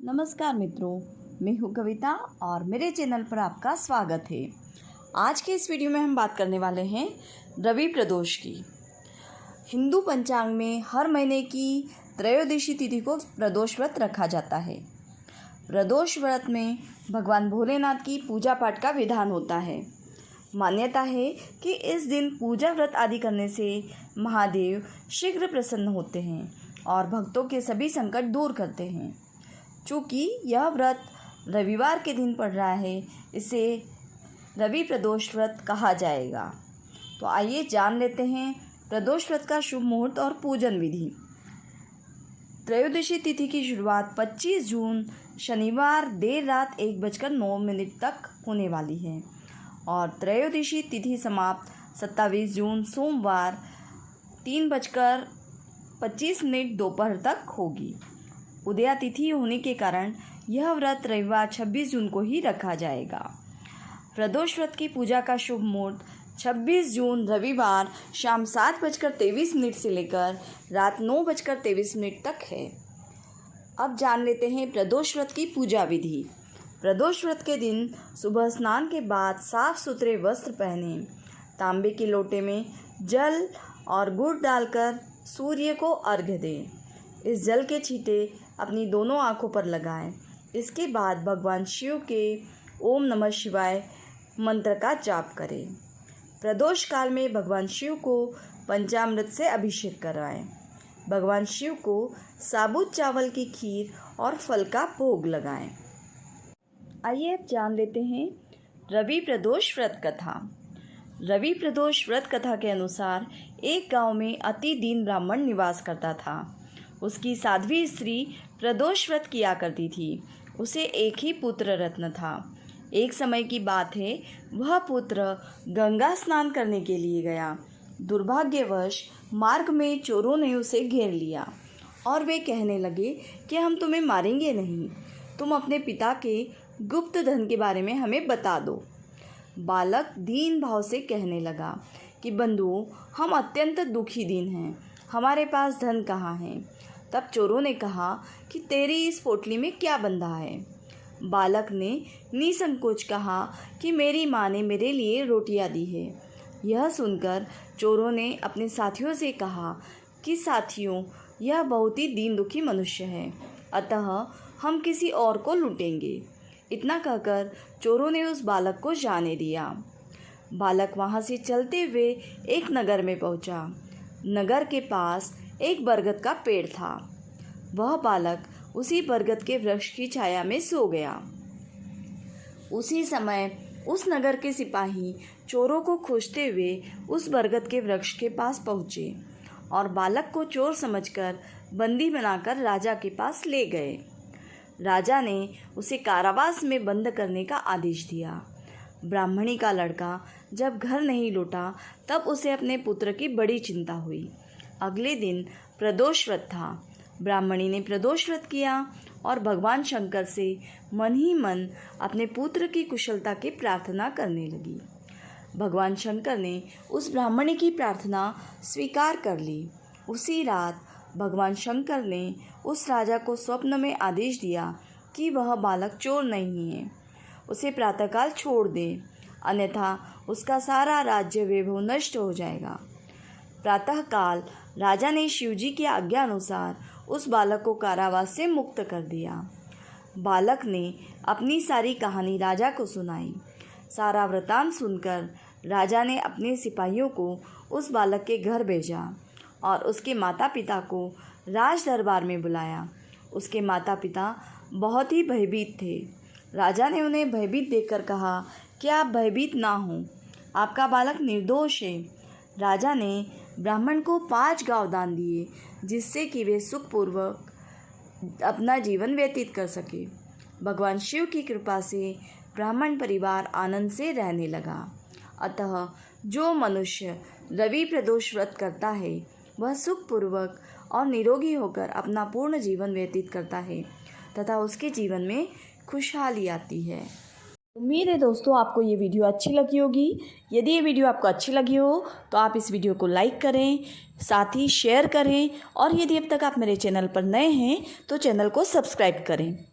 नमस्कार मित्रों, मैं हूँ कविता और मेरे चैनल पर आपका स्वागत है। आज के इस वीडियो में हम बात करने वाले हैं रवि प्रदोष की। हिंदू पंचांग में हर महीने की त्रयोदशी तिथि को प्रदोष व्रत रखा जाता है। प्रदोष व्रत में भगवान भोलेनाथ की पूजा पाठ का विधान होता है। मान्यता है कि इस दिन पूजा व्रत आदि करने से महादेव शीघ्र प्रसन्न होते हैं और भक्तों के सभी संकट दूर करते हैं। चूँकि यह व्रत रविवार के दिन पड़ रहा है, इसे रवि प्रदोष व्रत कहा जाएगा। तो आइए जान लेते हैं प्रदोष व्रत का शुभ मुहूर्त और पूजन विधि। त्रयोदशी तिथि की शुरुआत 25 जून शनिवार देर रात 1:09 तक होने वाली है और त्रयोदशी तिथि समाप्त 27 जून सोमवार 3:25 दोपहर तक होगी। उदया तिथि होने के कारण यह व्रत रविवार 26 जून को ही रखा जाएगा। प्रदोष व्रत की पूजा का शुभ मुहूर्त 26 जून रविवार शाम 7:23 से लेकर रात 9:23 तक है। अब जान लेते हैं प्रदोष व्रत की पूजा विधि। प्रदोष व्रत के दिन सुबह स्नान के बाद साफ सुथरे वस्त्र पहने, तांबे के लोटे में जल और गुड़ डालकर सूर्य को अर्घ्य दें। इस जल के छींटे अपनी दोनों आँखों पर लगाएं। इसके बाद भगवान शिव के ओम नमः शिवाय मंत्र का जाप करें। प्रदोष काल में भगवान शिव को पंचामृत से अभिषेक कराएं। भगवान शिव को साबुत चावल की खीर और फल का भोग लगाएं। आइए अब जान लेते हैं रवि प्रदोष व्रत कथा। रवि प्रदोष व्रत कथा के अनुसार एक गांव में अति दीन ब्राह्मण निवास करता था। उसकी साध्वी स्त्री प्रदोष व्रत किया करती थी। उसे एक ही पुत्र रत्न था। एक समय की बात है, वह पुत्र गंगा स्नान करने के लिए गया। दुर्भाग्यवश मार्ग में चोरों ने उसे घेर लिया और वे कहने लगे कि हम तुम्हें मारेंगे नहीं, तुम अपने पिता के गुप्त धन के बारे में हमें बता दो। बालक दीन भाव से कहने लगा कि बंधुओं, हम अत्यंत दुखी दीन हैं, हमारे पास धन कहाँ है। तब चोरों ने कहा कि तेरी इस पोटली में क्या बंधा है। बालक ने निसंकोच कहा कि मेरी माँ ने मेरे लिए रोटियां दी है। यह सुनकर चोरों ने अपने साथियों से कहा कि साथियों, यह बहुत ही दीन दुखी मनुष्य है, अतः हम किसी और को लूटेंगे। इतना कहकर चोरों ने उस बालक को जाने दिया। बालक वहाँ से चलते हुए एक नगर में पहुँचा। नगर के पास एक बरगद का पेड़ था। वह बालक उसी बरगद के वृक्ष की छाया में सो गया। उसी समय उस नगर के सिपाही चोरों को खोजते हुए उस बरगद के वृक्ष के पास पहुँचे और बालक को चोर समझकर बंदी बनाकर राजा के पास ले गए। राजा ने उसे कारावास में बंद करने का आदेश दिया। ब्राह्मणी का लड़का जब घर नहीं लौटा तब उसे अपने पुत्र की बड़ी चिंता हुई। अगले दिन प्रदोष व्रत था। ब्राह्मणी ने प्रदोष व्रत किया और भगवान शंकर से मन ही मन अपने पुत्र की कुशलता की प्रार्थना करने लगी। भगवान शंकर ने उस ब्राह्मणी की प्रार्थना स्वीकार कर ली। उसी रात भगवान शंकर ने उस राजा को स्वप्न में आदेश दिया कि वह बालक चोर नहीं है, उसे प्रातःकाल छोड़ दे, अन्यथा उसका सारा राज्य वैभव नष्ट हो जाएगा। प्रातःकाल राजा ने शिवजी की आज्ञा अनुसार उस बालक को कारावास से मुक्त कर दिया। बालक ने अपनी सारी कहानी राजा को सुनाई। सारा वृतांत सुनकर राजा ने अपने सिपाहियों को उस बालक के घर भेजा और उसके माता पिता को राज दरबार में बुलाया। उसके माता पिता बहुत ही भयभीत थे। राजा ने उन्हें भयभीत देखकर कहा कि आप भयभीत ना हों, आपका बालक निर्दोष है। राजा ने ब्राह्मण को 5 गांव दान दिए, जिससे कि वे सुखपूर्वक अपना जीवन व्यतीत कर सके। भगवान शिव की कृपा से ब्राह्मण परिवार आनंद से रहने लगा। अतः जो मनुष्य रवि प्रदोष व्रत करता है, वह सुखपूर्वक और निरोगी होकर अपना पूर्ण जीवन व्यतीत करता है तथा उसके जीवन में खुशहाली आती है। उम्मीद है दोस्तों आपको ये वीडियो अच्छी लगी होगी। यदि ये वीडियो आपको अच्छी लगी हो तो आप इस वीडियो को लाइक करें, साथ ही शेयर करें और यदि अब तक आप मेरे चैनल पर नए हैं तो चैनल को सब्सक्राइब करें।